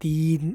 3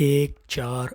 1 4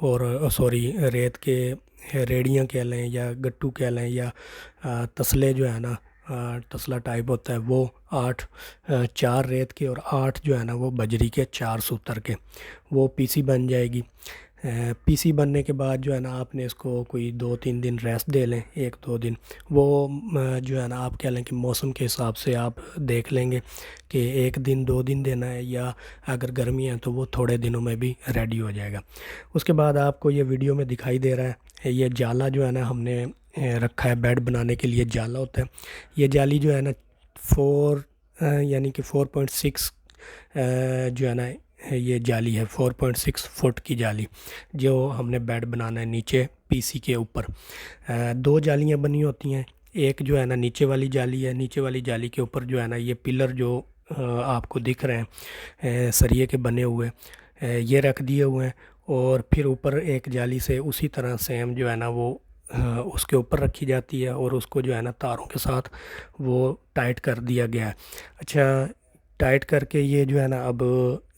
اور سوری ریت کے ریڑیاں کہہ لیں یا گٹو کہہ لیں یا تسلے جو ہے نا، تسلا ٹائپ ہوتا ہے وہ 8، 4 ریت کے اور 8 جو ہے نا وہ بجری کے 4 سوتر کے، وہ پی سی بن جائے گی۔ پی سی بننے کے بعد جو ہے نا آپ نے اس کو کوئی 2-3 دن ریسٹ دے لیں، 1-2 دن، وہ جو ہے نا آپ کہہ لیں کہ موسم کے حساب سے آپ دیکھ لیں گے کہ 1 دن 2 دن دینا ہے، یا اگر گرمی ہے تو وہ تھوڑے دنوں میں بھی ریڈی ہو جائے گا۔ اس کے بعد آپ کو یہ ویڈیو میں دکھائی دے رہا ہے یہ جالا جو ہے نا ہم نے رکھا ہے بیڈ بنانے کے لیے، جالا ہوتا ہے یہ جالی جو ہے نا 4 یعنی کہ 4.6 جو ہے نا یہ جالی ہے، 4.6 فٹ کی جالی جو ہم نے بیڈ بنانا ہے نیچے پی سی کے اوپر۔ 2 جالیاں بنی ہوتی ہیں، ایک جو ہے نا نیچے والی جالی ہے، نیچے والی جالی کے اوپر جو ہے نا یہ پلر جو آپ کو دکھ رہے ہیں سریے کے بنے ہوئے یہ رکھ دیے ہوئے ہیں، اور پھر اوپر ایک جالی سے اسی طرح سیم جو ہے نا وہ اس کے اوپر رکھی جاتی ہے، اور اس کو جو ہے نا تاروں کے ساتھ وہ ٹائٹ کر دیا گیا ہے۔ اچھا، ٹائٹ کر کے یہ جو ہے نا اب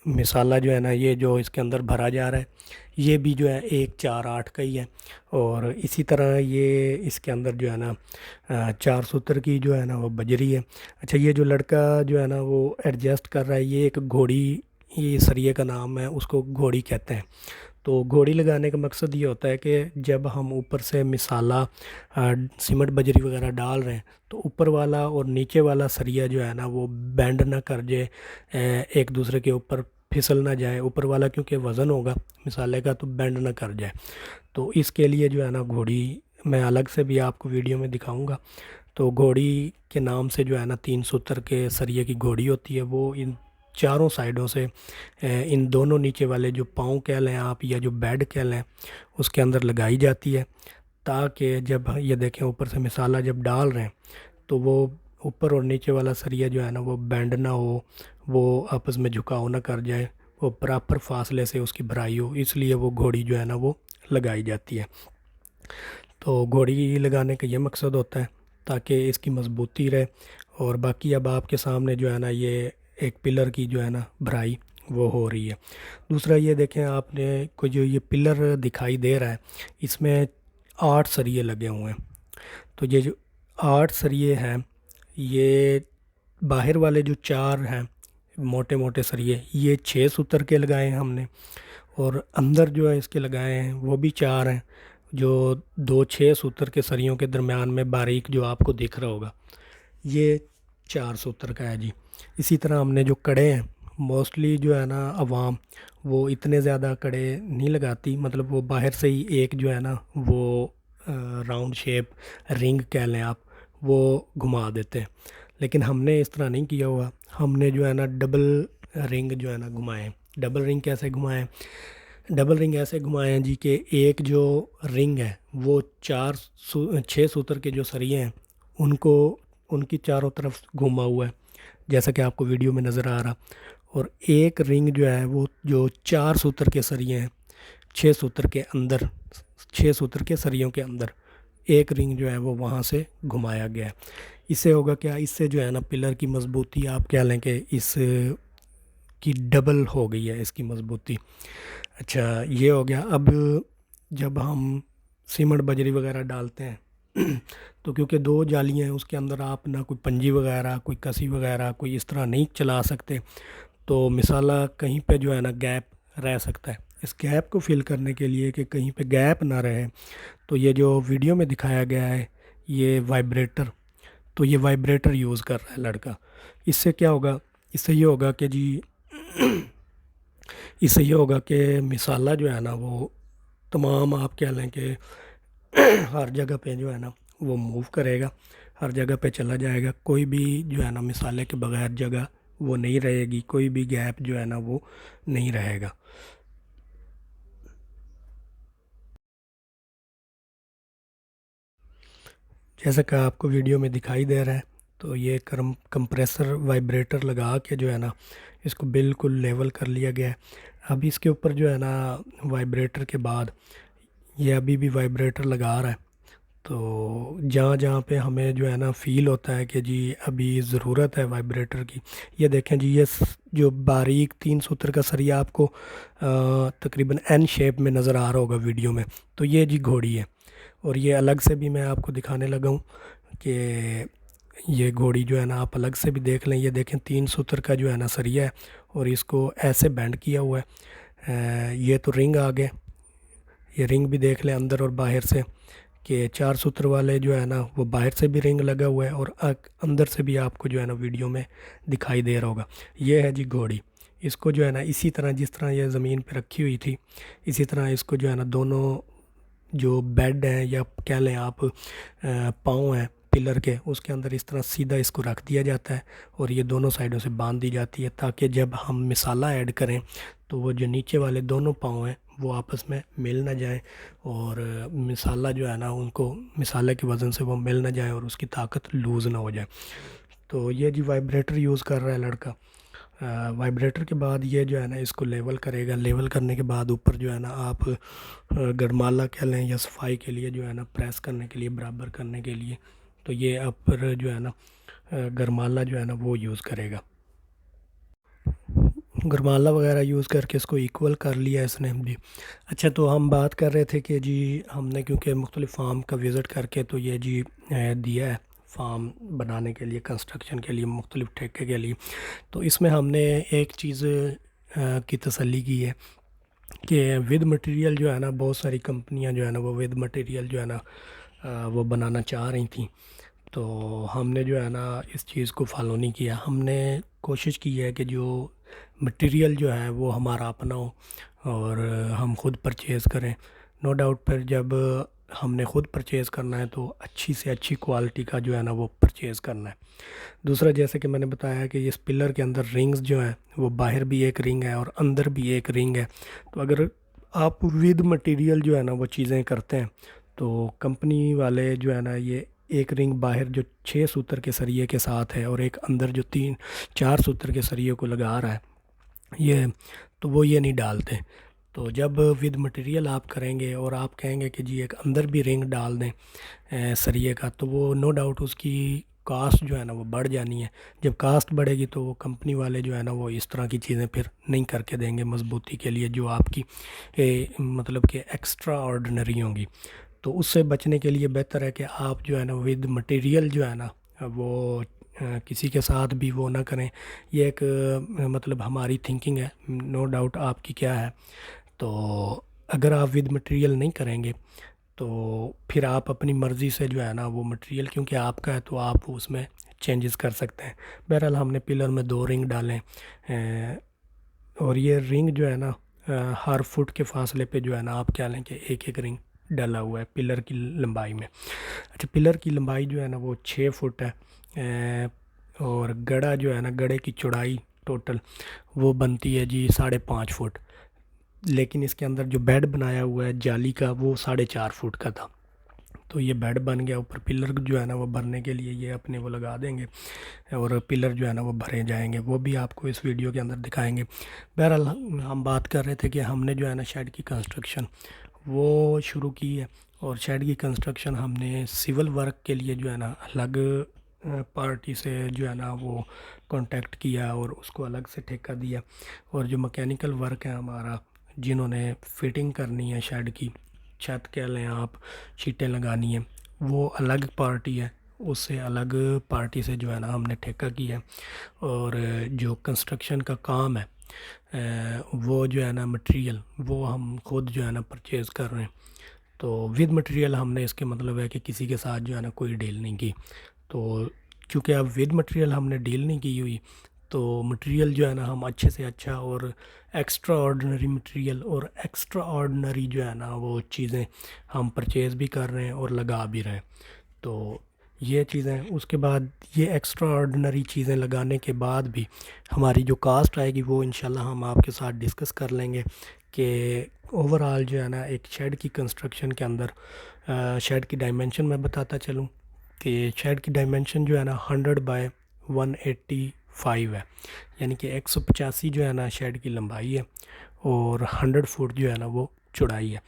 مسالہ جو ہے نا یہ جو اس کے اندر بھرا جا رہا ہے یہ بھی جو ہے 1-4-8 کا ہی ہے، اور اسی طرح یہ اس کے اندر جو ہے نا 4 سوتر کی جو ہے نا وہ بجری ہے۔ اچھا، یہ جو لڑکا جو ہے نا وہ ایڈجسٹ کر رہا ہے یہ ایک گھوڑی، یہ سریے کا نام ہے، اس کو گھوڑی کہتے ہیں۔ تو گھوڑی لگانے کا مقصد یہ ہوتا ہے کہ جب ہم اوپر سے مسالہ سیمنٹ بجری وغیرہ ڈال رہے ہیں تو اوپر والا اور نیچے والا سریا جو ہے نا وہ بینڈ نہ کر جائے، ایک دوسرے کے اوپر پھسل نہ جائے، اوپر والا کیونکہ وزن ہوگا مسالے کا تو بینڈ نہ کر جائے۔ تو اس کے لیے جو ہے نا گھوڑی میں الگ سے بھی آپ کو ویڈیو میں دکھاؤں گا۔ تو گھوڑی کے نام سے جو ہے نا 3 سوتر کے سریے کی گھوڑی ہوتی ہے، وہ ان چاروں سائڈوں سے ان دونوں نیچے والے جو پاؤں کہہ لیں آپ یا جو بیڈ کہہ لیں اس کے اندر لگائی جاتی ہے، تاکہ جب یہ دیکھیں اوپر سے مسالہ جب ڈال رہے ہیں تو وہ اوپر اور نیچے والا سریا جو ہے نا وہ بینڈ نہ ہو، وہ آپس میں جھکاؤ نہ کر جائے، وہ پراپر فاصلے سے اس کی بھرائی ہو، اس لیے وہ گھوڑی جو ہے نا وہ لگائی جاتی ہے۔ تو گھوڑی لگانے کا یہ مقصد ہوتا ہے تاکہ اس کی مضبوطی رہے، اور باقی اب آپ کے سامنے جو ہے نا یہ ایک پلر کی جو ہے نا بھرائی وہ ہو رہی ہے۔ دوسرا یہ دیکھیں آپ نے کو جو یہ پلر دکھائی دے رہا ہے اس میں 8 سریے لگے ہوئے ہیں۔ تو یہ جو 8 سریے ہیں یہ باہر والے جو 4 ہیں موٹے موٹے سریے یہ 6 سوتر کے لگائے ہیں ہم نے، اور اندر جو ہے اس کے لگائے ہیں وہ بھی 4 ہیں، جو 2 6 سوتر کے سریوں کے درمیان میں باریک جو آپ کو دکھ رہا ہوگا یہ 4 سوتر کا ہے جی۔ اسی طرح ہم نے جو کڑے ہیں موسٹلی جو ہے نا عوام وہ اتنے زیادہ کڑے نہیں لگاتی، مطلب وہ باہر سے ہی ایک جو ہے نا وہ راؤنڈ شیپ رنگ کہہ لیں آپ وہ گھما دیتے ہیں، لیکن ہم نے اس طرح نہیں کیا ہوا، ہم نے جو ہے نا ڈبل رنگ جو ہے نا گھمائے ہیں۔ ڈبل رنگ کیسے گھمائے ہیں؟ ڈبل رنگ ایسے گھمائے ہیں جی کہ ایک جو رنگ ہے وہ 6 سوتر کے جو سریے ہیں ان کی چاروں طرف گھوما ہوا ہے جیسا کہ آپ کو ویڈیو میں نظر آ رہا، اور ایک رنگ جو ہے وہ جو 4 سوتر کے سریے ہیں 6 سوتر کے اندر، 6 سوتر کے سریوں کے اندر ایک رنگ جو ہے وہ وہاں سے گھمایا گیا ہے۔ اس سے ہوگا کیا، اس سے جو ہے نا پلر کی مضبوطی آپ کہہ لیں کہ اس کی ڈبل ہو گئی ہے اس کی مضبوطی۔ اچھا، یہ ہو گیا۔ اب جب ہم سیمنٹ بجری وغیرہ ڈالتے ہیں تو کیونکہ 2 جالیاں ہیں اس کے اندر آپ نہ کوئی پنجی وغیرہ کوئی کسی وغیرہ کوئی اس طرح نہیں چلا سکتے، تو مسالہ کہیں پہ جو ہے نا گیپ رہ سکتا ہے۔ اس گیپ کو فل کرنے کے لیے کہ کہیں پہ گیپ نہ رہے تو یہ جو ویڈیو میں دکھایا گیا ہے یہ وائبریٹر، تو یہ وائبریٹر یوز کر رہا ہے لڑکا۔ اس سے کیا ہوگا، اس سے یہ ہوگا کہ جی اس سے یہ ہوگا کہ مسالہ جو ہے نا وہ تمام آپ کہہ لیں کہ ہر جگہ پہ جو ہے نا وہ موو کرے گا، ہر جگہ پہ چلا جائے گا، کوئی بھی جو ہے نا مسالے کے بغیر جگہ وہ نہیں رہے گی، کوئی بھی گیپ جو ہے نا وہ نہیں رہے گا۔ جیسا کہ آپ کو ویڈیو میں دکھائی دے رہا ہے تو یہ کمپریسر وائبریٹر لگا کے جو ہے نا اس کو بالکل لیول کر لیا گیا ہے۔ اب اس کے اوپر جو ہے نا وائبریٹر کے بعد یہ ابھی بھی وائبریٹر لگا رہا ہے، تو جہاں جہاں پہ ہمیں جو ہے نا فیل ہوتا ہے کہ جی ابھی ضرورت ہے وائبریٹر کی، یہ دیکھیں جی یہ جو باریک 3 سوتر کا سریا آپ کو تقریباً این شیپ میں نظر آ رہا ہوگا ویڈیو میں، تو یہ جی گھوڑی ہے۔ اور یہ الگ سے بھی میں آپ کو دکھانے لگا ہوں کہ یہ گھوڑی جو ہے نا آپ الگ سے بھی دیکھ لیں، یہ دیکھیں 3 سوتر کا جو ہے نا سریا ہے اور اس کو ایسے بینڈ کیا ہوا ہے۔ یہ تو رنگ آگے، یہ رنگ بھی دیکھ لیں اندر اور باہر سے کہ 4 سوتر والے جو ہے نا وہ باہر سے بھی رنگ لگا ہوا ہے اور اندر سے بھی آپ کو جو ہے نا ویڈیو میں دکھائی دے رہا ہوگا۔ یہ ہے جی گھوڑی، اس کو جو ہے نا اسی طرح جس طرح یہ زمین پہ رکھی ہوئی تھی اسی طرح اس کو جو ہے نا دونوں جو بیڈ ہیں یا کہہ لیں آپ پاؤں ہیں پلر کے، اس کے اندر اس طرح سیدھا اس کو رکھ دیا جاتا ہے اور یہ دونوں سائڈوں سے باندھ دی جاتی ہے تاکہ جب ہم مسالہ ایڈ کریں تو وہ جو نیچے والے دونوں پاؤں ہیں وہ آپس میں مل نہ جائیں اور مسالہ جو ہے نا ان کو مسالے کے وزن سے وہ مل نہ جائیں اور اس کی طاقت لوز نہ ہو جائے۔ تو یہ جی وائبریٹر یوز کر رہا ہے لڑکا۔ وائبریٹر کے بعد یہ جو ہے نا اس کو لیول کرے گا، لیول کرنے کے بعد اوپر جو ہے نا آپ گرمالا کہہ لیں یا صفائی کے لیے جو ہے نا پریس کرنے کے لیے برابر کرنے کے لیے، تو یہ اوپر جو ہے نا گرمالا جو ہے نا وہ یوز کرے گا۔ گرمالا وغیرہ یوز کر کے اس کو ایکول کر لیا اس نے بھی۔ اچھا، تو ہم بات کر رہے تھے کہ جی ہم نے کیونکہ مختلف فارم کا وزٹ کر کے تو یہ جی دیا ہے فارم بنانے کے لیے، کنسٹرکشن کے لیے، مختلف ٹھیکے کے لیے، تو اس میں ہم نے ایک چیز کی تسلی کی ہے کہ ود مٹیریل جو ہے نا بہت ساری کمپنیاں جو ہے نا وہ ود مٹیریل جو ہے نا وہ بنانا چاہ رہی تھیں، تو ہم نے جو ہے نا اس چیز کو فالو نہیں کیا۔ ہم نے کوشش کی ہے کہ جو مٹیریل جو ہے وہ ہمارا اپنا ہو اور ہم خود پرچیز کریں۔ نو ڈاؤٹ پھر جب ہم نے خود پرچیز کرنا ہے تو اچھی سے اچھی کوالٹی کا جو ہے نا وہ پرچیز کرنا ہے۔ دوسرا، جیسے کہ میں نے بتایا کہ اس پلر کے اندر رنگز جو ہیں وہ باہر بھی ایک رنگ ہے اور اندر بھی ایک رنگ ہے، تو اگر آپ ود مٹیریل جو ہے نا وہ چیزیں کرتے ہیں تو کمپنی والے جو ہے نا یہ ایک رنگ باہر جو 6 سوتر کے سریے کے ساتھ ہے اور ایک اندر جو 4 سوتر کے سریے کو لگا رہا ہے یہ، تو وہ یہ نہیں ڈالتے۔ تو جب ود مٹیریل آپ کریں گے اور آپ کہیں گے کہ جی ایک اندر بھی رنگ ڈال دیں سریے کا، تو وہ نو ڈاؤٹ اس کی کاسٹ جو ہے نا وہ بڑھ جانی ہے۔ جب کاسٹ بڑھے گی تو وہ کمپنی والے جو ہے نا وہ اس طرح کی چیزیں پھر نہیں کر کے دیں گے مضبوطی کے لیے جو آپ کی مطلب کہ ایکسٹرا آرڈنری ہوں گی۔ تو اس سے بچنے کے لیے بہتر ہے کہ آپ جو ہے نا ود مٹیریل جو ہے نا وہ کسی کے ساتھ بھی وہ نہ کریں۔ یہ ایک مطلب ہماری تھنکنگ ہے، نو ڈاؤٹ آپ کی کیا ہے۔ تو اگر آپ ود مٹیریل نہیں کریں گے تو پھر آپ اپنی مرضی سے جو ہے نا وہ مٹیریل کیونکہ آپ کا ہے تو آپ اس میں چینجز کر سکتے ہیں۔ بہرحال ہم نے پلر میں 2 رنگ ڈالیں اور یہ رنگ جو ہے نا ہر فٹ کے فاصلے پہ جو ہے نا آپ کیا لیں کہ ایک ایک رنگ ڈالا ہوا ہے پلر کی لمبائی میں۔ اچھا، پلر کی لمبائی جو ہے نا وہ 6 فٹ ہے اور گڑا جو ہے نا گڑے کی چوڑائی ٹوٹل وہ بنتی ہے جی 5.5 فٹ، لیکن اس کے اندر جو بیڈ بنایا ہوا ہے جالی کا وہ 4.5 فٹ کا تھا، تو یہ بیڈ بن گیا۔ اوپر پلر جو ہے نا وہ بھرنے کے لیے یہ اپنے وہ لگا دیں گے اور پلر جو ہے نا وہ بھرے جائیں گے، وہ بھی آپ کو اس ویڈیو کے اندر دکھائیں گے۔ بہرحال ہم بات کر رہے تھے کہ ہم نے جو ہے نا شیڈ کی کنسٹرکشن وہ شروع کی ہے اور شیڈ کی کنسٹرکشن ہم نے سول ورک کے لیے جو ہے نا الگ پارٹی سے جو ہے نا وہ کانٹیکٹ کیا اور اس کو الگ سے ٹھیکہ دیا، اور جو مکینیکل ورک ہے ہمارا جنہوں نے فٹنگ کرنی ہے شیڈ کی، چھت کہہ لیں آپ، شیٹیں لگانی ہیں، وہ الگ پارٹی ہے، اس سے الگ پارٹی سے جو ہے نا ہم نے ٹھیکہ کیا ہے۔ اور جو کنسٹرکشن کا کام ہے وہ جو ہے نا مٹیریل وہ ہم خود جو ہے نا پرچیز کر رہے ہیں۔ تو ود مٹیریل ہم نے اس کے مطلب ہے کہ کسی کے ساتھ جو ہے نا کوئی ڈیل نہیں کی، تو کیونکہ اب ود مٹیریل ہم نے ڈیل نہیں کی ہوئی تو مٹیریل جو ہے نا ہم اچھے سے اچھا اور ایکسٹرا آرڈنری مٹیریل اور ایکسٹرا آرڈنری جو ہے نا وہ چیزیں ہم پرچیز بھی کر رہے ہیں اور لگا بھی رہے ہیں۔ تو یہ چیزیں اس کے بعد یہ ایکسٹرا آرڈنری چیزیں لگانے کے بعد بھی ہماری جو کاسٹ آئے گی وہ انشاءاللہ ہم آپ کے ساتھ ڈسکس کر لیں گے کہ اوورآل جو ہے نا ایک شیڈ کی کنسٹرکشن کے اندر شیڈ کی ڈائمنشن میں بتاتا چلوں کہ شیڈ کی ڈائمنشن جو ہے نا 100/185 ہے، یعنی کہ 185 جو ہے نا شیڈ کی لمبائی ہے اور 100 فٹ جو ہے نا وہ چوڑائی ہے۔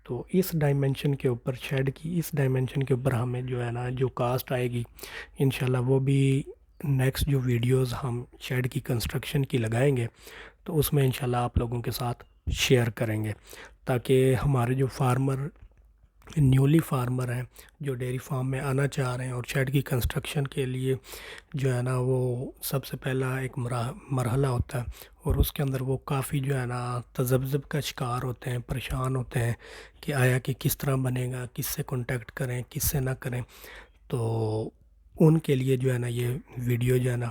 تو اس ڈائمنشن کے اوپر شیڈ کی اس ڈائمنشن کے اوپر ہمیں جو ہے نا جو کاسٹ آئے گی انشاءاللہ وہ بھی نیکسٹ جو ویڈیوز ہم شیڈ کی کنسٹرکشن کی لگائیں گے تو اس میں انشاءاللہ آپ لوگوں کے ساتھ شیئر کریں گے، تاکہ ہمارے جو نیولی فارمر ہیں جو ڈیری فارم میں آنا چاہ رہے ہیں اور شیڈ کی کنسٹرکشن کے لیے جو ہے نا وہ سب سے پہلا ایک مرحلہ ہوتا ہے، اور اس کے اندر وہ کافی جو ہے نا تذبذب کا شکار ہوتے ہیں، پریشان ہوتے ہیں کہ آیا کہ کس طرح بنے گا، کس سے کانٹیکٹ کریں، کس سے نہ کریں. تو ان کے لیے جو ہے نا یہ ویڈیو جو ہے نا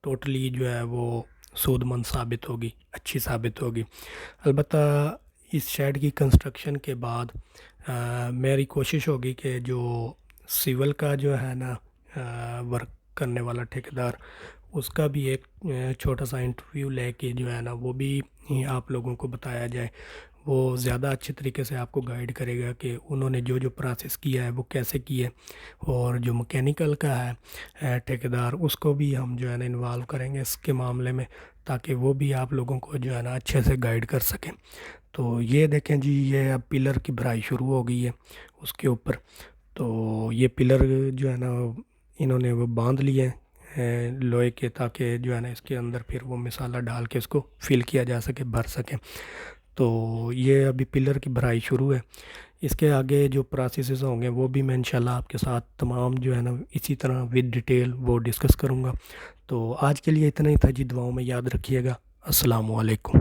ٹوٹلی جو ہے وہ سود مند ثابت ہوگی، اچھی ثابت ہوگی. البتہ اس شیڈ کی کنسٹرکشن کے بعد میری کوشش ہوگی کہ جو سول کا جو ہے نا ورک کرنے والا ٹھیکیدار، اس کا بھی ایک چھوٹا سا انٹرویو لے کے جو ہے نا وہ بھی آپ لوگوں کو بتایا جائے. وہ زیادہ اچھے طریقے سے آپ کو گائیڈ کرے گا کہ انہوں نے جو پروسیس کیا ہے وہ کیسے کی ہے، اور جو مکینیکل کا ہے ٹھیکیدار اس کو بھی ہم جو ہے نا انوالو کریں گے اس کے معاملے میں، تاکہ وہ بھی آپ لوگوں کو جو ہے نا اچھے سے گائیڈ کر سکیں. تو یہ دیکھیں جی، یہ اب پلر کی بھرائی شروع ہو گئی ہے اس کے اوپر. تو یہ پلر جو ہے نا انہوں نے وہ باندھ لیے ہیں لوہے کے، تاکہ جو ہے نا اس کے اندر پھر وہ مسالہ ڈال کے اس کو فل کیا جا سکے، بھر سکے. تو یہ ابھی پلر کی بھرائی شروع ہے. اس کے آگے جو پروسیسز ہوں گے وہ بھی میں انشاءاللہ آپ کے ساتھ تمام جو ہے نا اسی طرح ود ڈیٹیل وہ ڈسکس کروں گا. تو آج کے لیے اتنا ہی تھا جی، دعاؤں میں یاد رکھیے گا. السلام علیکم.